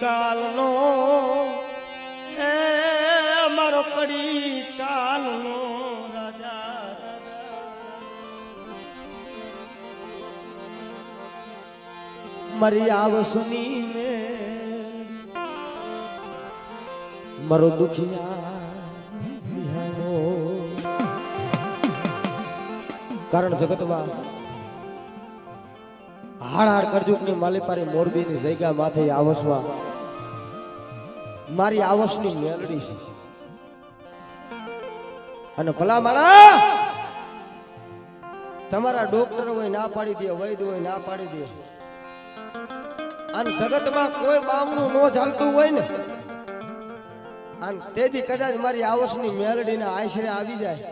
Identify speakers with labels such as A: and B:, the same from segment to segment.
A: કાલનો એ મારો કડી કાલનો રાજા મારી આવસની ને મારો દુખિયા કારણ જગતમાં હાડ કરજુક ની માલિપારી મોરબી ની જગ્યા માથે આવસમાં મારી આવસની મેલડી છે અને ભલા માણા તમારા ડોક્ટર હોય ના પાડી દે, વૈદ હોય ના પાડી દે, અને જગતમાં કોઈ બામણું ન ચાલતું હોય ને અને તેથી કદાચ મારી આવસની મેલડીના આશરે આવી જાય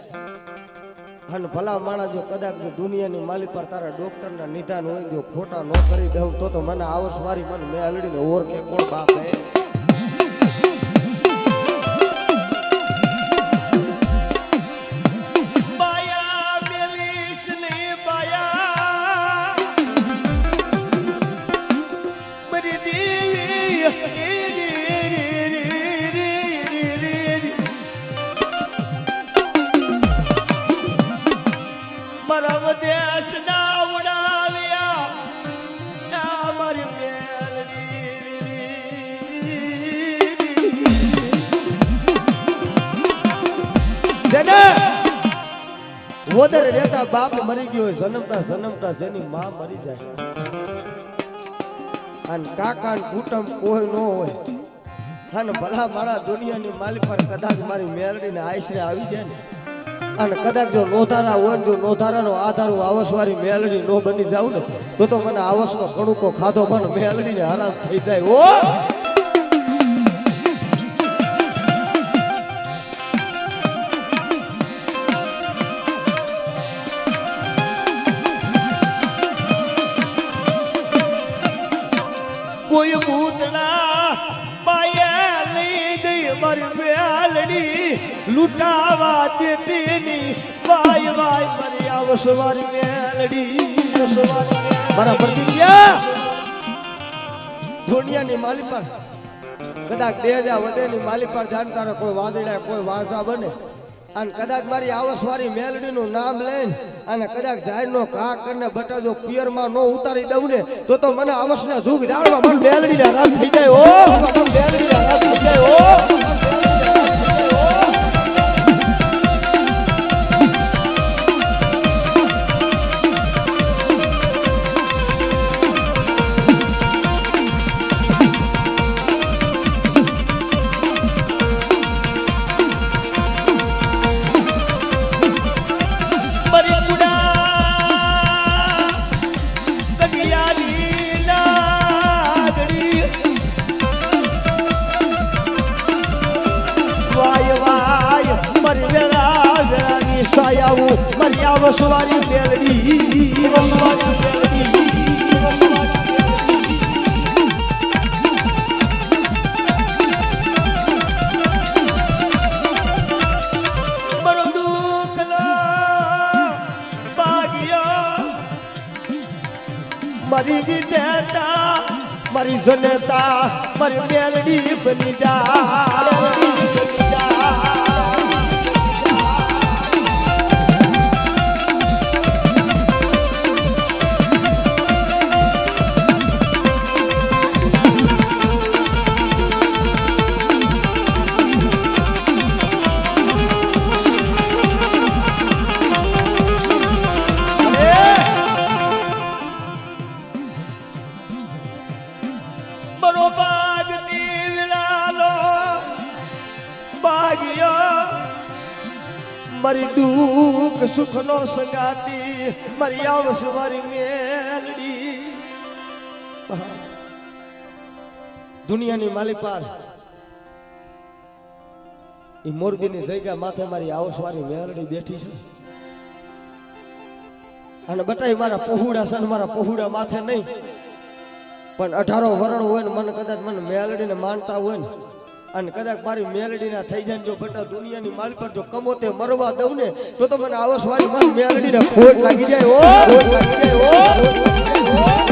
A: અને ભલા માણસ જો કદાચ દુનિયાની માલી પર તારા ડોક્ટરના નિદાન હોય જો ખોટા ન કરી દઉં તો મને આવસ મારી મને મેલડીને ઓળખે કોણ બાપ હે? વોદર રહેતા બાપ મરી ગયો હોય, જન્મતા જન્મતા જેની માં મરી જાય અને કાકા ને કુટુંબ કોઈ ન હોય અને ભલા મારા દુનિયાની માલી પર કદાચ મારી મેલડીને આશરે આવી જાય ને અને કદાચ જો નોધારા હોય જો નોધારાનો આધાર આવસવારી મેલડી નો બની જાવ ને તો મને આવસનો કણુકો ખાધો મને મેલડીને હરામ થઈ જાય. ઓ કોઈ ભૂતના પાયા લઈ ગઈ મારી મેલડી લૂંટાવા દેતી ની વાય વાય મારી આવસવારી મેલડી મારા પ્રતિજ્ઞા દુનિયાની માલી પર કદાચ 2000 વધેની માલી પર જાણતા કોઈ વાદળા કોઈ વાંસા બને અને કદાચ મારી આવસવારી મેલડીનું નામ લઈને અને કદાચ જાહેરનો ઘા કરીને બટા જો પિયરમાં નો ઉતારી દઉં ને તો મને આવસના જુગ જાણવા મને મેલડીને રાત થઈ જાય. ઓ મને મેલડીને રાત થઈ જાય. ઓ મારી આવસવારી મેલડી મારો દુઃખનો ભાગ્યો મારી વિજેતા મારી જનતા મારી મેલડી બની જા. મારી દુઃખ સુખ નો સંગાતી મારી આવસવારી મેલડી દુનિયાની માલી પાર એ મોરબીની જગ્યા માથે મારી આવસવારી મેલડી બેઠી છે અને બટાઈ મારા પહોળા છે મારા પહોળા માથે નહીં પણ 18 વરણ હોય ને મને કદાચ મને મેલડીને માનતા હોય ને અને કદાચ મારી મેલડીના થઈ જાય જો બટા દુનિયાની માલ પર જો કમોતે મરવા દઉં ને તો મને આવસવારી મને મેલડીને ખોટ લાગી જાય. ઓ ખોટ લાગી જાય. ઓ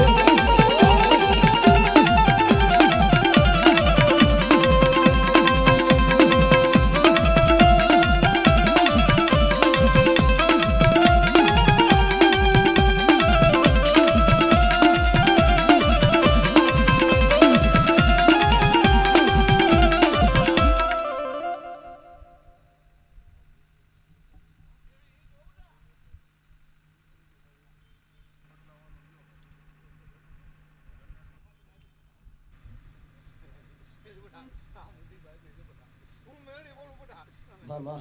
A: મામા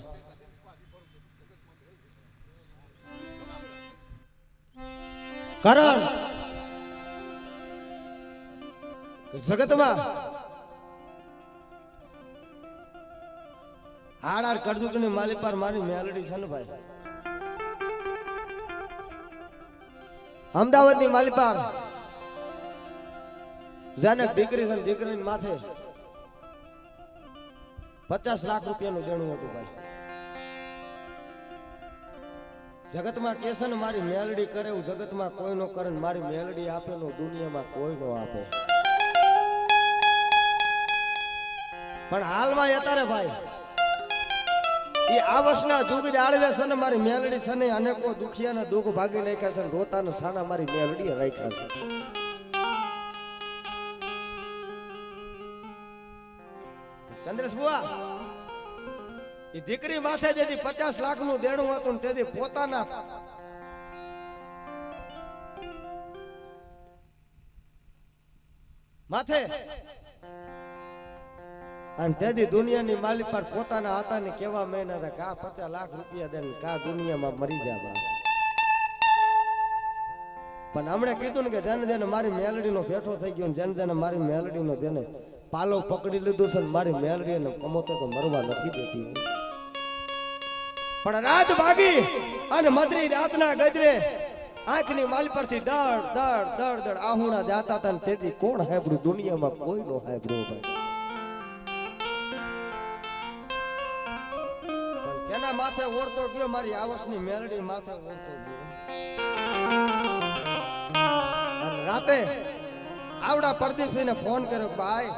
A: કારણ જગતમાં હાડાર કરદુકની માલી પર મારી મેલડી છે ને ભાઈ. અમદાવાદની માલી પર જાને દીકરી છે, દીકરીની માથે 50 લાખ રૂપિયાનું દેણું હતું ભાઈ. જગતમાં કેસન મારી મેલડી કરે એવું જગતમાં કોઈ નો કરે, મારી મેલડી આપેલો દુનિયામાં કોઈ નો આપે. પણ હાલમાં અત્યારે ભાઈ એ આ વર્ષના દુઃખ જ આળવે છે ને મારી મેલડી છે ને અનેકો દુખિયાના દુઃખ ભાગી નાખ્યા છે, રોતાના સાના મારી મેલડી રાખ્યા છે. ચંદ્રેશ બુઆ એ દીકરી માથે જેથી 50 લાખનું દેણું હતું તેથી પોતાના માથે અને તેથી દુનિયાની માલિક પર પોતાના હતા ને કેવા મહિના હતા કા 50 લાખ રૂપિયા દે કા દુનિયામાં મરી જાય. પણ હમણે કીધું ને કે જેને જેને મારી મેલડીનો ભેટો થઈ ગયો, જેને જેને મારી મેલડીનો જેને પાલો પકડી લીધું છે, મારી મેલડીને કમોતે તો મરવા નથી દેતી. પણ રાત ભાગી અને મધરી રાતના ગજરે આંખની માલ પરથી દડ દડ દડ દડ આહુણા જાતા હતા. તેથી કોણ હાંભળ્યું? દુનિયામાં કોઈ નો હાંભળ્યું ભાઈ. પણ કેના માથે ઓરતો ગયો? મારી આવસની મેલડી માથે ઓરતો ગયો. અને રાતે આવડા પ્રદીપસિંહને ફોન કર્યો, ભાઈ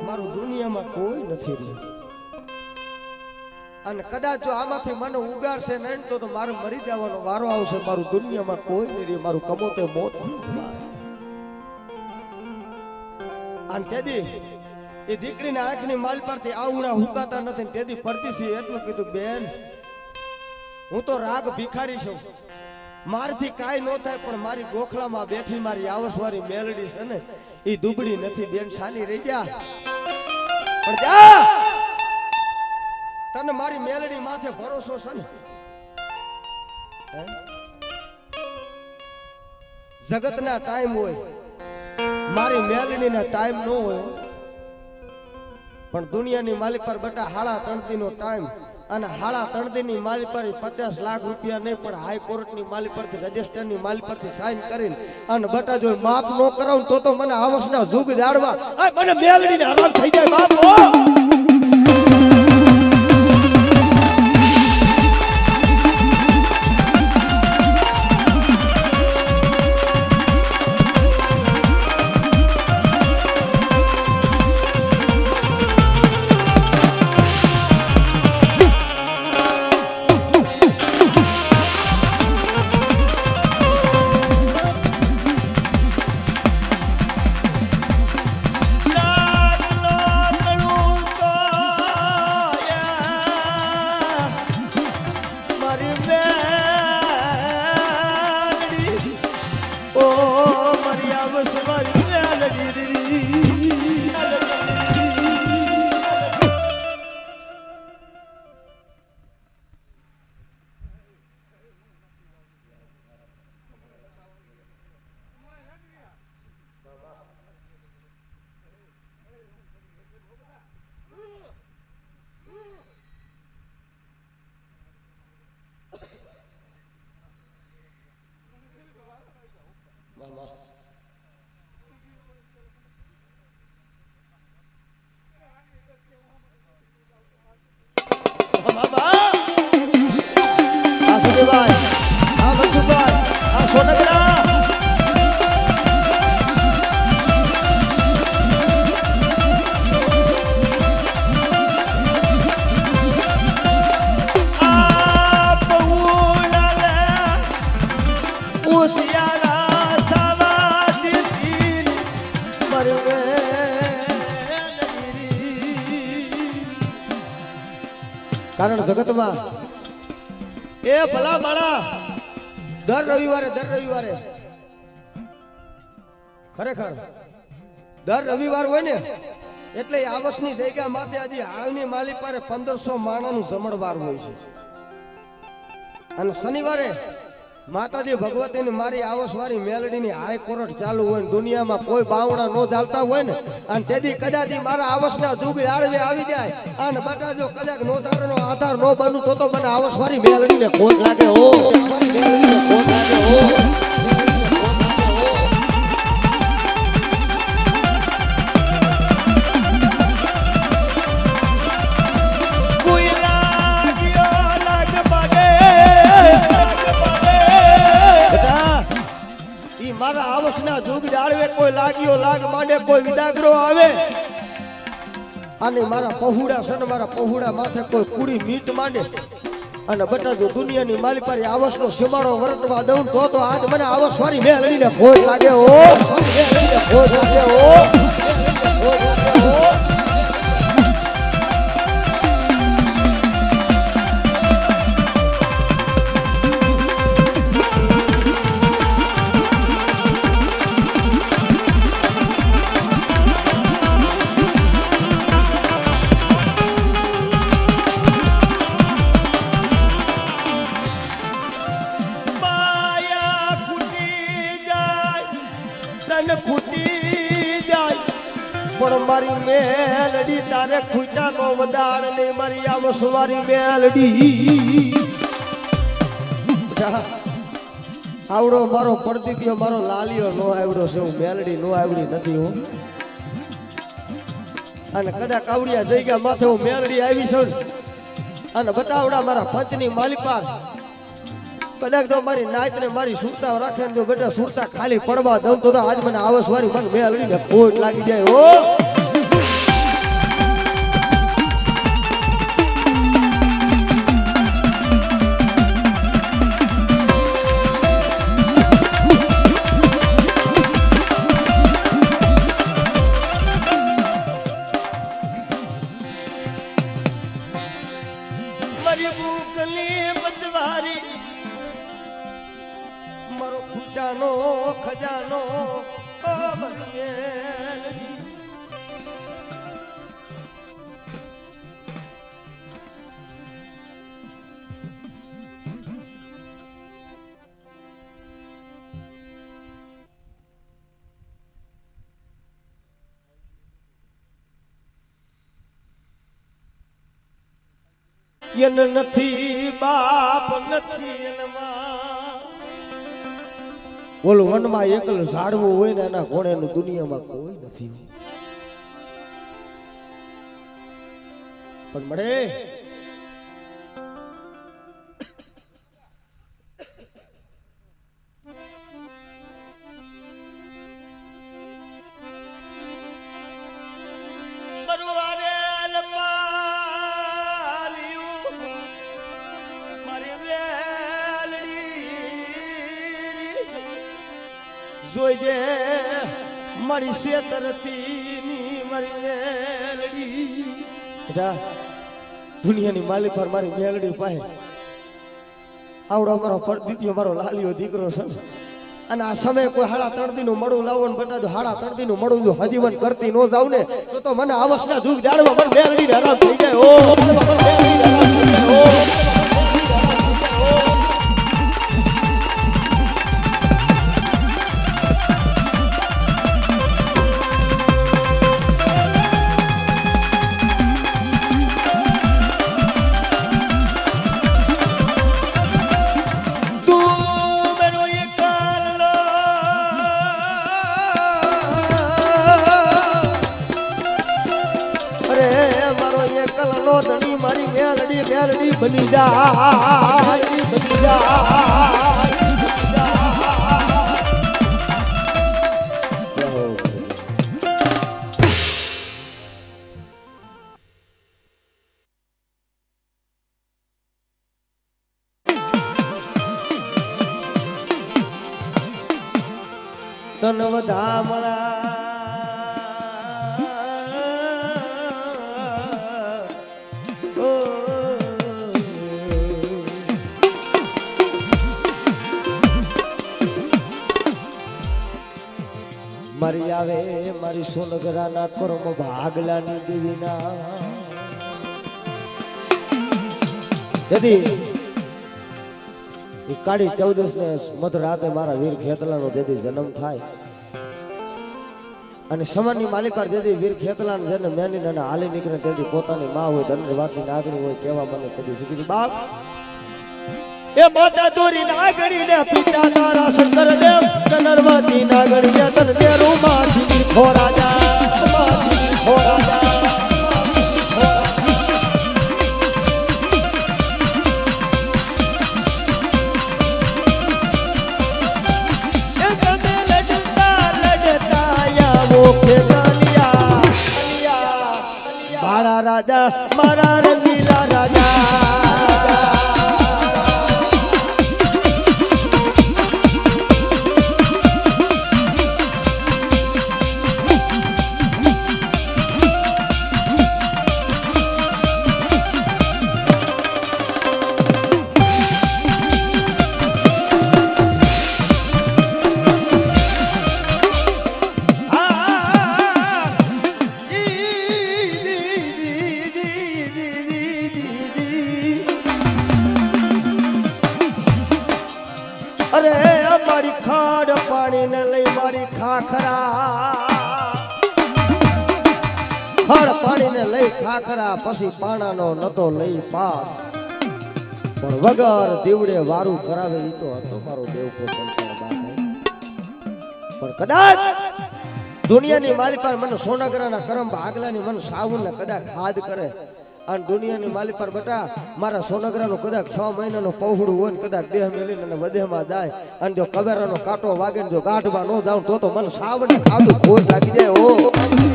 A: મારું દુનિયામાં કોઈ નથી રહ્યું અને કદાચ જો આમાંથી મને ઉગાડશે નહીં તો મારે મરી જવાનો વારો આવશે. મારું દુનિયામાં કોઈ નહીં રહ્યું, મારું કમોતે મોત. અને તેદી એ દીકરીના આંખની માલ પરથી આવડા હુકાતા નથી. તેદી પરદેશી એટલું કીધું, બેન હું તો રાગ ભિખારી છું, મારથી કાંઈ ન થાય, પણ મારી ગોખલામાં બેઠી મારી આવસવારી મેલડી છે ને એ દુબળી નથી. બેન સાની રહી ગયા, પણ જા તને મારી મેલડી માથે ભરોસો છે ને. જગતના ટાઈમ હોય, મારી મેલડીના ટાઈમ ન હોય. પણ દુનિયાની માલિક પર બેટા હાડા તણતીનો ટાઈમ અને હાડા તણતીની માલિક પર 50 લાખ રૂપિયા નહીં, પણ હાઈકોર્ટની માલિક પરથી રજિસ્ટરની માલિક પરથી સાઈન કરીને અને બેટા જો માફ ન કરાવું તો મને આ વર્ષના જુગ જાડવા મને મેલડીને હરામ થઈ જાય બાપ. કારણ જગતમાં એ ભલા માણા દર રવિવારે ખરેખર દર રવિવાર હોય ને એટલે આવસની જગ્યા માથે હજી હાલની માલી પાસે 1500 માણાનું જમણવાર હોય છે અને શનિવારે માતાજી ભગવતીની મારી આવસવારી મેલડીની હાઈ કોર્ટ ચાલુ હોય ને દુનિયામાં કોઈ બાવણા નો ચાલતા હોય ને અને તેથી કદાચ મારા આવસના જુગ આળવે આવી જાય અને બટા જો કદાચ નોતારનો આધાર નો બનું તો મને આવસવારી મેલડીને ખોટ લાગે હો મેલડીને ખોટ લાગે હો મારા આવસના જુગ જાળવે કોઈ લાગ્યો લાગ માંડે કોઈ વિદાગરો આવે અને મારા પહુડા સન મારા પહુડા માથે કોઈ કુડી મીટ માંડે અને બટા જો દુનિયાની માલી પારી આવસનો સીમાડો વર્તવા દઉં તો આજ મને આવસ વારી મેલડીને ખોટ લાગે હો મેલડીને ખોટ લાગે હો પણ મારી મેલડી તારે ખૂટા નો વદાળ ને મારી આવસવારી મેલડી આવડો મારો પડદીપિયો મારો લાલિયો નો આવડો છે હું મેલડી નો આવડી નથી હું અને કદાચ આવડિયા જઈ ગયા માથે હું મેલડી આવી છું અને બટાવડા મારા પંચની માલિપાર કદાચ તો મારી નાયત ને મારી સુરતા રાખે જો બેટા સુરતા ખાલી પડવા દઉં તો આજ મને આવસવારી મને મેલડીને ખોટ લાગી જાય હો મારી ભૂખની બદવારી મારો ખૂટાનો ખજાનો યન નથી બાપ નથી એનમાં ઓલું વનમાં એકલ ઝાડવું હોય ને એના ઘોડેનું દુનિયામાં કોઈ નથી પણ મળે જોઈજે મારી શેતરતી મારી મેલડી દુનિયાની માલી પર મારી મેલડી પાસે આવડો મારો પડદીપિયો મારો લાલિયો દીકરો છે અને આ સમય કોઈ હાડા તળદીનું મળું લાવો ને બટા હાડા તળદીનું મળું જો હજીવન કરતી નો જાવ ને તો મને આવસના જુગ જાણવા મને મેલડીને આરામ થઈ જાય ઓ મેલડીને આરામ થઈ જાય ઓ મારી મેલડી મેલડી બની જાય બની જાય તન વધામણા મારી આવે મારી સોનગરાના કર્મ ભાગલાની દેવીના તેથી એ કાળી 14 ને મધરાતે મારા વીર ખેતલાનો જેથી જન્મ થાય અને સમરની માલિકા જેથી વીર ખેતલાને જેને મેની અને હાલી નીકળે તેથી પોતાની માં હોય ધન્યવાદની નાગણી હોય કેવા મને કદી શીખી બાપ એ માતા દોરી નાગણી ને પિતા તારા શંકર દેવ કનરવતી નાગણી ને તન દે રૂમાથી ખોરાજા માથી ખોરાજા મારા રાજા મારા રંગીલા રાજા અરે અમારી ખાડ પાણી ને લઈ મારી ખાખરા ખાડ પાણી ને લઈ ખાખરા પછી પાણાનો નતો લઈ પાર પણ વગર દીવડે વારું કરાવે ઈ તો હતો મારો દેવકો પણ કદાચ દુનિયાની માલિક પર મને સોનાગરાના કરમ ભાગલાની મને સાવન ને કદાચ હાદ કરે અને દુનિયાની માલિક પર બેટા મારા સોનગરાનો કદાચ 6 મહિનાનો પહોળું હોય ને કદાચ દેહ મેલીને અને વધેમાં જાય અને જો કવેરાનો કાંટો વાગે ને જો ગાંઠમાં ન જાઉં તો મને સાવને ખાધું ખોટ લાગી જાય ઓ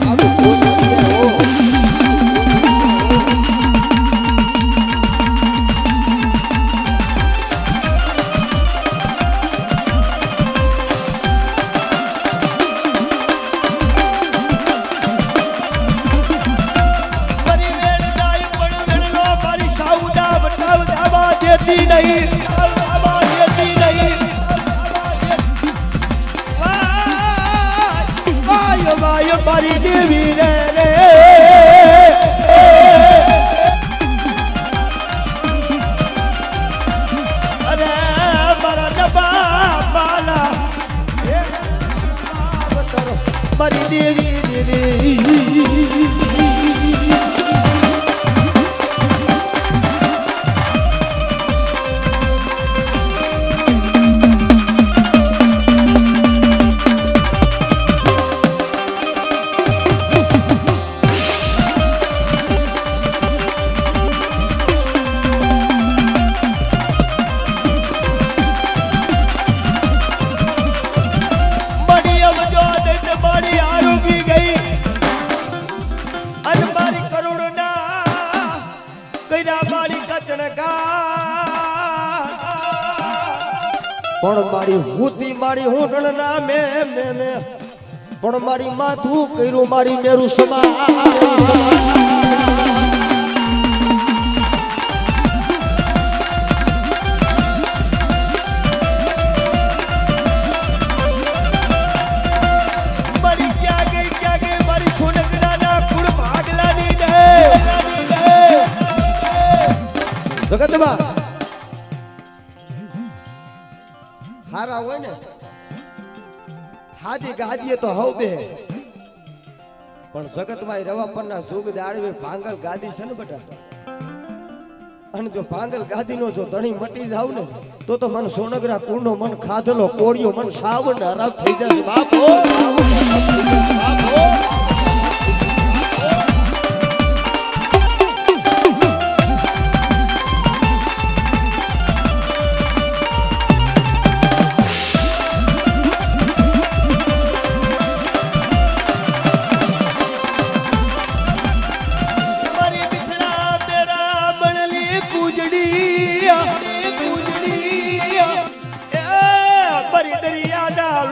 A: ખાધું ખોટ લાગી જાય ઓ મારી દેવી રે અરે મારા ડબા માલા મારી દેવી પણ મારી હુતી મારી હોટણ ના મે પણ મારી માથું કર્યું મારી મેરું સમા મારી ક્યાં ગઈ મારી સોનગરાના કુળ ભાગલાની દે જગતમાં હારા હોય ને હાજી ગાદીએ તો હવ બે પણ જગતમાં રવા પરના જુગ દાડવે ભાંગલ ગાદી છે ને બેટા અને જો ભાંગલ ગાદીનો જો ધણી મટી જાવ ને તો મન સોનગરા કુંડો મન ખાધેલો કોળિયો મન સાવન આરામ થઈ જાય બાપો બાપો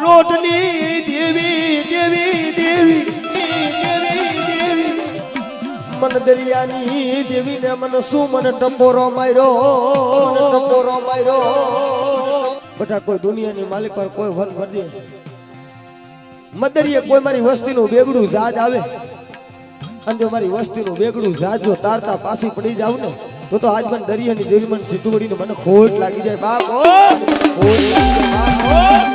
A: લોટની દેવી દેવી દેવી દેવી મન દરિયાની દેવી ને મન શું મને ટપોરો માર્યો બેટા કોઈ દુનિયાની માલિક પર કોઈ વન ભર દે મદરીએ કોઈ મારી વસ્તીનું બેગડું જાજ આવે અને જો મારી વસ્તીનું બેગડું જાજ જો તારતા પાછી પડી જાવ ને તો આજ મને દરિયાની દેવી મને સીધુવડીને મને ખોટ લાગી જાય બાપ ખોટ લાગી જાય બાપ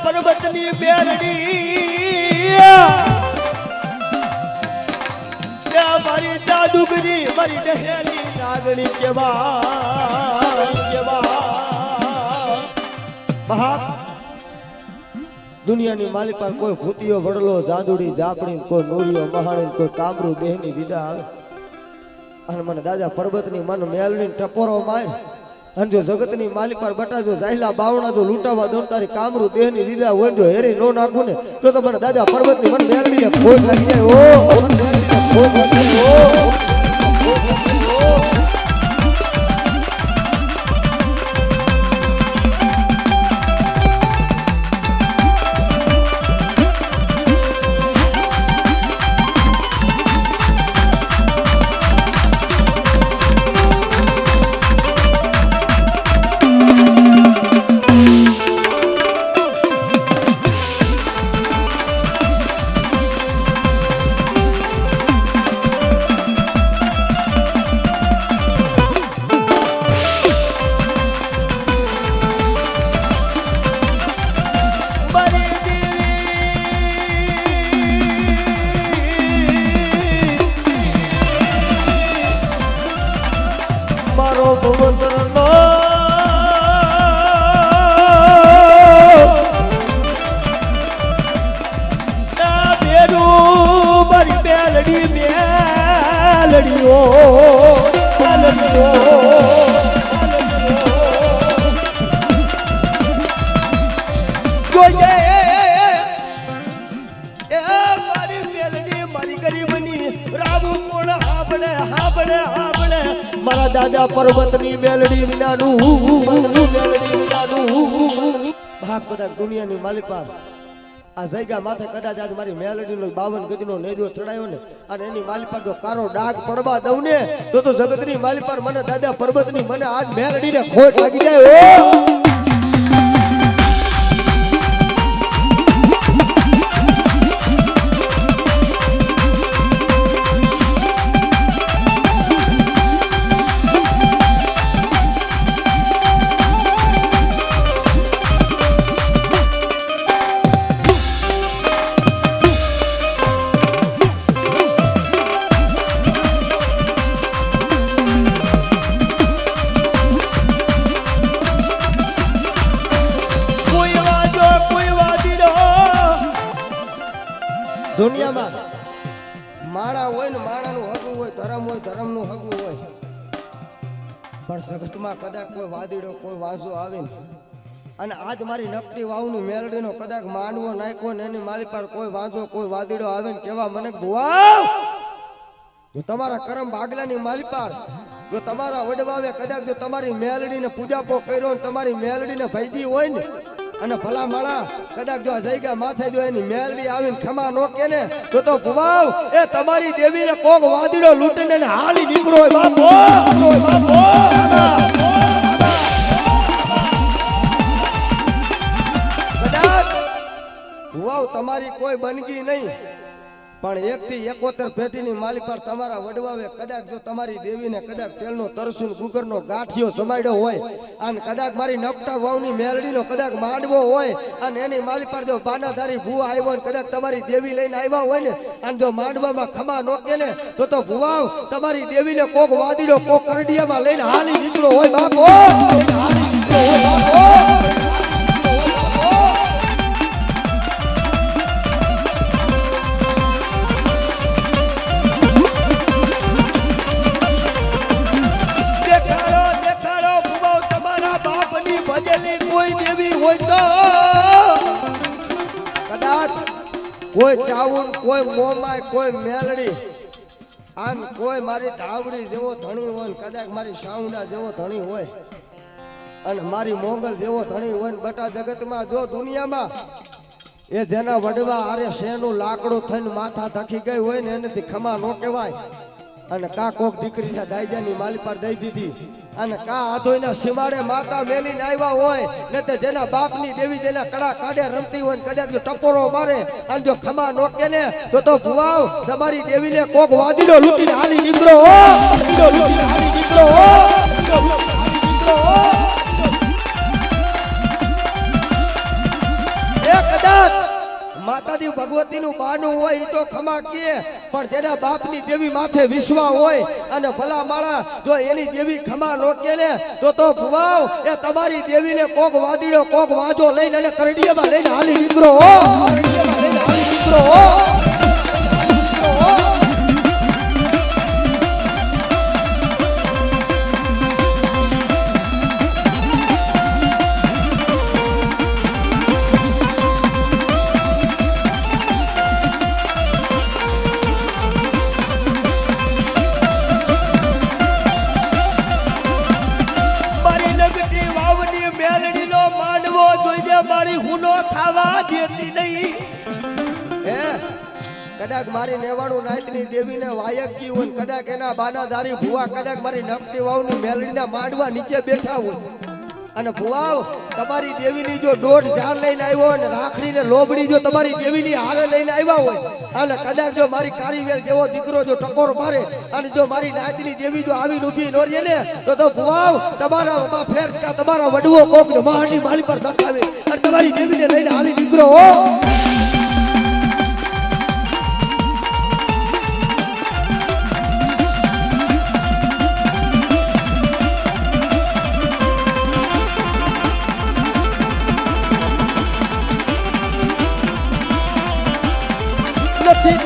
A: પર્વતની બેલડી મારી જાદુગરી મારી ડહેલી નાગણી કેવા દુનિયાની માલિક પર કોઈ ભૂતિયો વડલો જાદુડી જાપડી કોઈ નોરિયો મહાણી કોઈ કામરૂ દેહની વિદા આવે અને મને દાદા પર્વતની મન મેલડી ટપોરો માય અને જો જગતની માલિક પર બટા જો જાહેલા બાવણા જો લૂંટાવા દોન તારી કામરૂ દેહની વિદા હોય જો હેરી નો નાખું ને તો મને દાદા પર્વતની મન મેલડીને ખોટ લાગી જાય ઓ મન મેલડીને ખોટ લાગી જાય ઓ મારો ભવંતરનો બેરું મારી બેલડી બેલડીઓ મારી બેલડી મારી ગરીબની રાવું કોણ હાબડે હાબડે હાબડે મારા દાદા પર્વતની બેલડી વિનાનું ભાગ બધા દુનિયાની માલિકા આ જગ્યા માથે કદાચ આજ મારી મેલડીનો 52 ગજનો નેજો ચડાયો ને અને એની માલિક પર જો કારો ડાઘ પડવા દઉં ને તો જગતની માલિક પર મને દાદા પર્વતની મને આજ મેલડીને ખોટ લાગી જાય ઓ દુનિયામાં માણા હોય ને માણાનું હગું હોય ધર્મનું હગું હોય પણ જગતમાં કદાચ કોઈ વાદીડો કોઈ વાંસો આવે ને અને આજ મારી નકટી વાવની મેલડીનો કદાચ માંડવો નાખ્યો ને એની માલી પર કોઈ વાંસો કોઈ વાદીડો આવે ને કેવા મને ભુવા જો તમારા કરમ ભાગલાની માલી પર જો તમારા વડવાવે કદાચ જો તમારી મેલડીને પૂજાપો કર્યો ને તમારી મેલડીને ભૈદી હોય ને અને ભલા માળા કદાચ જો જઈગા માથે જો એની મેલડી આવીને ખમા નો કે ને તો ભુવાવ એ તમારી દેવીને કોક વાદીડો લૂંટીને હાલી નીકળો હોય બાપો કદાચ ભુવાવ તમારી કોઈ બનગી નહીં પણ 1 થી 71 પેટીની માલી પર તમારા વડવાવે કદાચ જો તમારી દેવીને કદાચ તેલનો તરસુન ગુગરનો ગાંઠિયો સમાડ્યો હોય અને કદાચ મારી નકટા વાવની મેલડીનો કદાચ માંડવો હોય અને એની માલી પર જો બાનાધારી ભૂવા આવ્યો ને કદાચ તમારી દેવી લઈને આવ્યા હોય ને અને જો માંડવામાં ખમા નો કે ને તો ભુવાવ તમારી દેવીને કોક વાદીડો કોક કરડિયામાં લઈને હાલી નીકળો હોય બાપો હાલી નીકળો હોય બાપો એવી કોઈ દેવી હોય તો કદાચ કોઈ ચાઉન કોઈ મોમાય કોઈ મેલડી આમ કોઈ મારી ધાવડી જેવો ધણી હોય કદાચ મારી સાઉન્ડા જેવો ધણી હોય અને મારી મોગલ જેવો ધણી હોય ને બટા જગતમાં જો દુનિયામાં એ જેના વડવા આરે શેનું લાકડું થઈને માથા ધકી ગઈ હોય ને એનેથી ખમા નો કહેવાય અને કા કોક દીકરીના દાયજાની માલી પર દઈ દીધી અને કા આધોઈના સીમાડે માતા મેલીને આવ્યા હોય ને તે જેના બાપની દેવી જેના કડા કાઢે રમતી હોય ને કદાચ જો ટપોરો મારે અને જો ખમા નો કે ને તો ભુવાવ તમારી દેવીને કોક વાદીડો લૂટીને હાલી નીકળો હો લૂટીને હાલી નીકળો હો કદાચ માતાજી ભગવતીનું બાનું હોય એ તો ખમા કે પણ જેના બાપની દેવી માથે વિશ્વા હોય અને ભલા માળા જો એની દેવી ખમા નો કે ને તો ભુવાવ એ તમારી દેવીને કોક વાદીડો કોક વાજો લઈને અને કરડીયામાં લઈને હાલી નીકળો હો કરડીયામાં લઈને હાલી નીકળો હો કદાચ મારી નેવાણું નાયતની દેવીને વાયકી હોય કદાચ એના બાનાધારી ભુવા કદાચ મારી નકટી વાવની મેલડીના માંડવા નીચે બેઠા હોય અને ભુવાઓ તમારી દેવીની જો દોઢ ઝાડ લઈને આવ્યો અને રાખડીને લોબડી જો તમારી દેવીની હારે લઈને આવ્યા હોય અને કદાચ જો મારી કાળીવેલ જેવો દીકરો જો ટકોર મારે અને જો મારી નાયતની દેવી જો આવી ઊભી ન રહે ને તો ભુવાઓ તમારા ફેર તમારા વડવો કોક મહાની માલી પર ધકાવે અને તમારી દેવીને લઈને હાલી દીકરો હો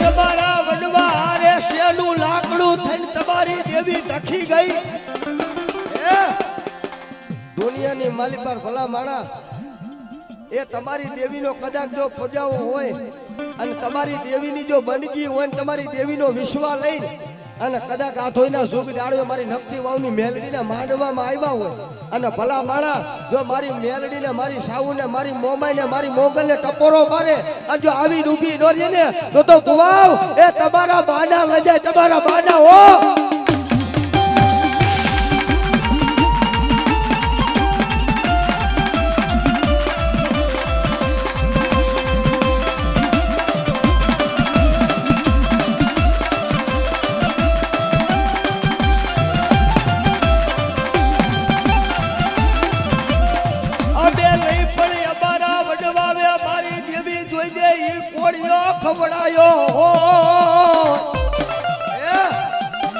A: તમારા વડવા આરે શેનું લાકડું થઈને તમારી દેવી ધખી ગઈ દુનિયાની માલી પર ભલા માણા એ તમારી દેવીનો કદાચ જો ફજાવો હોય અને તમારી દેવીની જો બનગી હોય ને તમારી દેવીનો વિશ્વા લઈને અને કદાચ આથોઈના સુખ દાડ્યો મારી નકટી વાવની મેલડીને માંડવામાં આવ્યા હોય અને ભલા માણા જો મારી મેલડીને મારી સાઉને મારી મોમાઈને મારી મોગલને ટપોરો મારે અને જો આવી ઊભી ન રહે ને તો ભુવાવ એ તમારા બાના લજાય તમારા બાના હો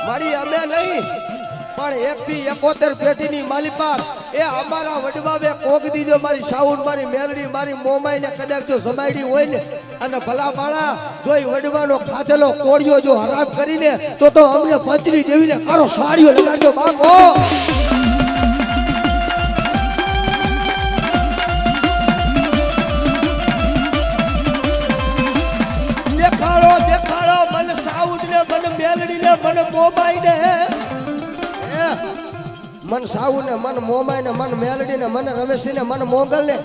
A: મારી અમે નહીં પણ 1 થી 71 પેટીની માલિપાર એ અમારા વડવાવે કોક દીજો મારી સાઉન મારી મેલડી મારી મોમાઈને કદાચ જો સમાયડી હોય ને અને ભલા માળા જોઈ વડવાનો ખાધેલો કોળિયો જો હરામ કરીને તો અમને પંચની દેવીને કારો સાડીઓ લગાડજો બાપો મન સાઉને મન મોમાઈને મન મેલડીને મન રમેશીને મન મોગલને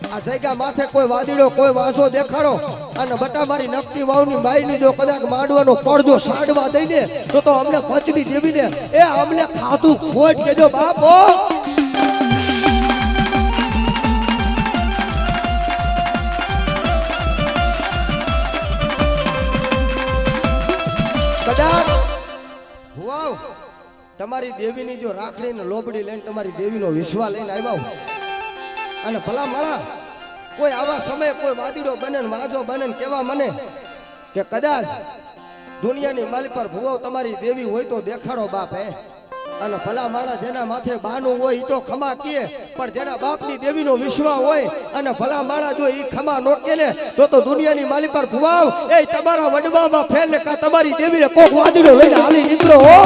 A: આ જગ્યા માથે કોઈ વાદીડો કોઈ વાંસો દેખાડો અને બટા મારી નકટી વાવની બાઈની જો કદાચ માંડવાનો પડજો સાડવા દઈને તો અમને પચની દેવીને એ અમને ખાતું ખોટ કેજો બાપો કદાચ વાવ તમારી દેવીની જો રાખડીને લોબડી લઈને તમારી દેવીનો વિશ્વા લઈને આવ્યા અને ભલા માળા કોઈ આવા સમયે કોઈ વાદીડો બને ને વાજો બને ને કેવા મને કે કદાચ દુનિયાની માલી પર ભુવો તમારી દેવી હોય તો દેખાડો બાપ હે અને ભલા માળા જેના માથે બાનું હોય ઈ તો ખમા કીએ પણ જેના બાપની દેવીનો વિશ્વા હોય અને ભલા માળા જો ઈ ખમા નો કે ને તો દુનિયાની માલી પર ભુવાવ એ તમારા વડવામાં ફેર ને કા તમારી દેવીને કોક વાદીડો લઈને હાલી નીકળો હો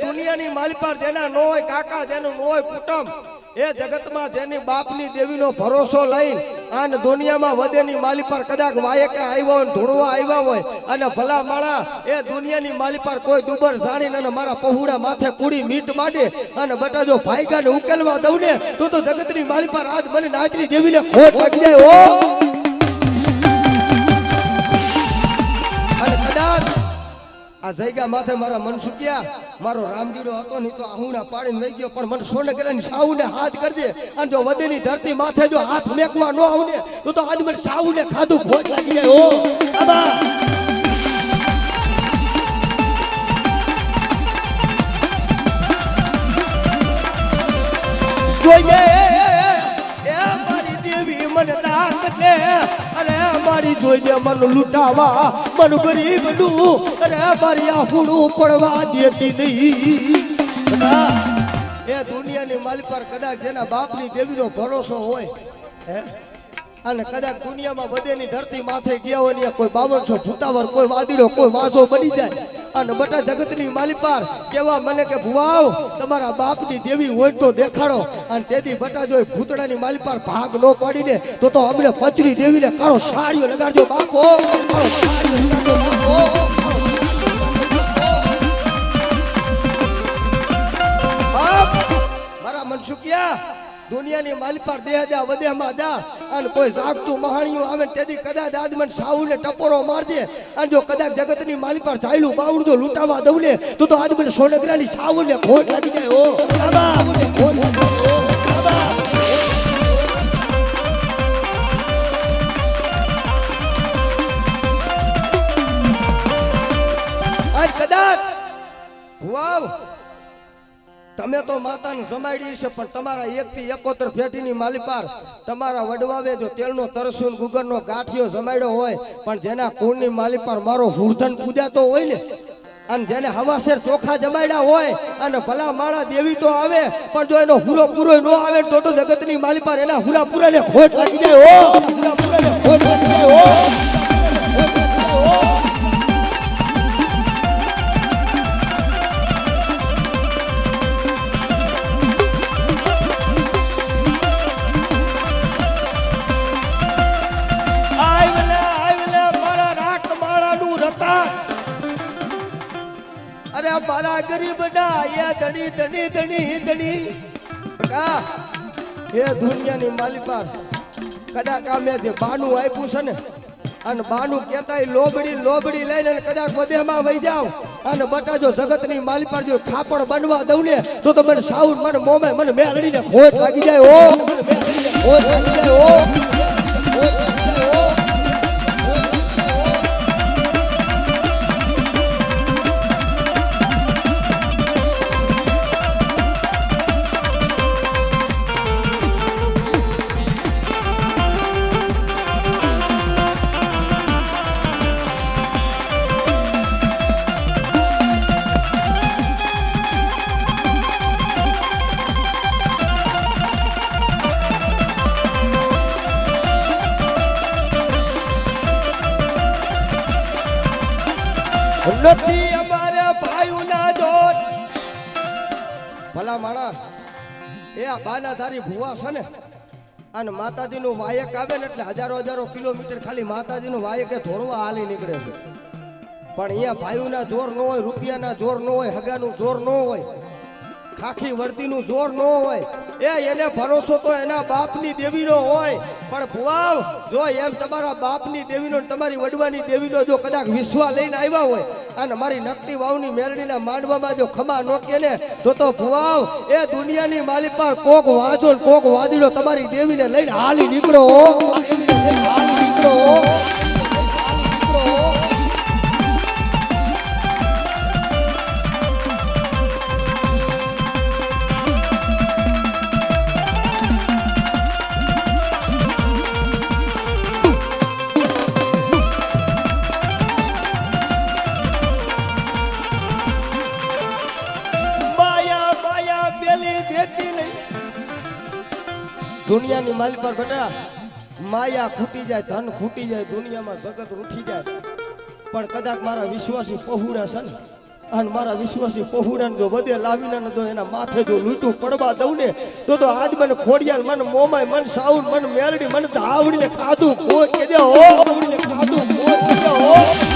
A: દુનિયાની માલપાર જેના નો હોય કાકા, જેનું નો હોય કુટુંબ, એ જગતમાં જેની બાપની દેવીનો ભરોસો લઈ આન દુનિયામાં વધેની માલી પર કદાચ વાયકે આવ્યો હોય, ધોળવા આવ્યા હોય અને ભલા માળા એ દુનિયાની માલી પર કોઈ દુબર જાણીને અને મારા પહુડા માથે કુડી મીટ માંડે અને બટા જો ભાઈગાને ઉકેલવા દઉં ને તો જગતની માલી પર આજ મને નાચની દેવીને ખોટ લાગી જાય. ઓ અને કદાચ આ જગ્યા માથે મારા મનસુખિયા મારો રામજીડો હતો નહીં તો આહુણા પાડીને વહી ગયો, પણ મને સોને ગેલાની સાઉને હાથ કરજે અને જો વધેની ધરતી માથે જો હાથ મેકવા ન આવને તો આજ મને સાઉને ખાધું ખોટ લાગી જાય. ઓ બાબા જોઈએ એ મારી દેવી મને દાન દે અને મારી જોઈએ મન લૂંટાવા મન ગરીબ નું અરે મારી આફુડું પડવા દેતી નહીં. એ દુનિયાની માલિક પર કદાચ જેના બાપની દેવીનો ભરોસો હોય અને કદાચ દુનિયામાં બધેની ધરતી માથે ગયા હોય ને કોઈ 5200 ભૂતાવર, કોઈ વાદીડો, કોઈ વાંસો બની જાય અને બટા જગતની માલિપાર કેવા મને કે ભુવાઓ તમારા બાપની દેવી હોય તો દેખાડો. અને તેથી બટા જો ભૂતડાની માલિપાર ભાગ ન પાડીને તો અમને પચરી દેવીને કારો સાડીઓ લગાડજો બાપો, કારો સાડીઓ લગાડજો બાપો. મારા મનસુખિયા દુનિયાની માલિપાર દેહ જા વધેમાં જા અને કોઈ જાગતું મહાણિયું આવે તેથી કદાચ આદમન સાઉને ટપોરો મારજે અને જો કદાચ જગતની માલિપાર ચાલ્યું બાવડું જો લૂંટાવા દઉં ને તો આદમન સોનગરાની સાઉને ખોટ લાગી જાય. ઓ બાબા ખોટ લાગી જાય. ઓ બાબા આ કદાચ વાવ તમે તો માતાને જમાડી છે પણ તમારા 1 થી 71 પેટીની માલિપાર તમારા વડવાવે જો તેલનો તરસુન ગુગરનો ગાંઠિયો જમાડ્યો હોય પણ જેના કુળની માલિપાર મારો હુરધન પૂજાતો હોય ને અને જેને હવાસેર ચોખા જમાડ્યા હોય અને ભલા માળા દેવી તો આવે પણ જો એનો હુરો પૂરો ન આવે તો જગતની માલિપાર એના હુરા પૂરાને ખોટ લાગી જાય. ઓ હુરા પૂરાને ખોટ લાગી જાય. ઓ અરે મારા ગરીબ ના એ ધણી ધણી ધણી ધણી એ દુનિયાની માલિપાર કદાચ અમે જે બાનું આપ્યું છે ને અને બાનું કહેતા લોબડી લઈને કદાચ બધેમાં વહી જાવ અને બટા જો જગતની માલિપાર જો ખાપણ બનવા દઉં ને તો મને સાઉન્ડ મને મોમે મને મેળડીને ખોટ લાગી જાય. ઓ મને મેળડીને ખોટ લાગી જાય. ઓ નથી અમારે ભાઈઓના જોત ભલા માણા એ આ બાના ધારી ભુવા છે ને અને માતાજીનું વાયક આવે ને એટલે હજારો કિલોમીટર ખાલી માતાજીનું વાયકે ધોળવા હાલી નીકળે છે પણ અહીંયા ભાઈઓના જોર ન હોય, રૂપિયાના જોર ન હોય, હગાનું જોર ન હોય, ખાખી વર્દીનું જોર ન હોય, એને ભરોસો તો એના બાપની દેવીનો હોય. પણ ભુવાવ જો એમ તમારા બાપની દેવીનો તમારી વડવાની દેવીનો જો કદાચ વિશ્વા લઈને આવ્યા હોય અને મારી નકટી વાવની મેલડીના માંડવામાં જો ખમા નો કે ને તો ભુવાવ એ દુનિયાની માલી પર કોક વાંચો કોક વાદીડો તમારી દેવીને લઈને હાલી નીકળો. હાલી નીકળો. દુનિયાની માલ પર બેટા માયા ખૂટી જાય, ધન ખૂટી જાય, દુનિયામાં જગત ઉઠી જાય પણ કદાચ મારા વિશ્વાસી પહોળા છે ને અને મારા વિશ્વાસી પહોળાને જો વધે લાવીને તો એના માથે જો લૂંટું પડવા દઉં ને તો આજ મને ખોડિયાલ મને મોમાય મને સાઉન મને મેલડી મને ધાવડીને ખાધું કોઈ કે દે હો ધાવડીને ખાધું કોઈ કે દે હો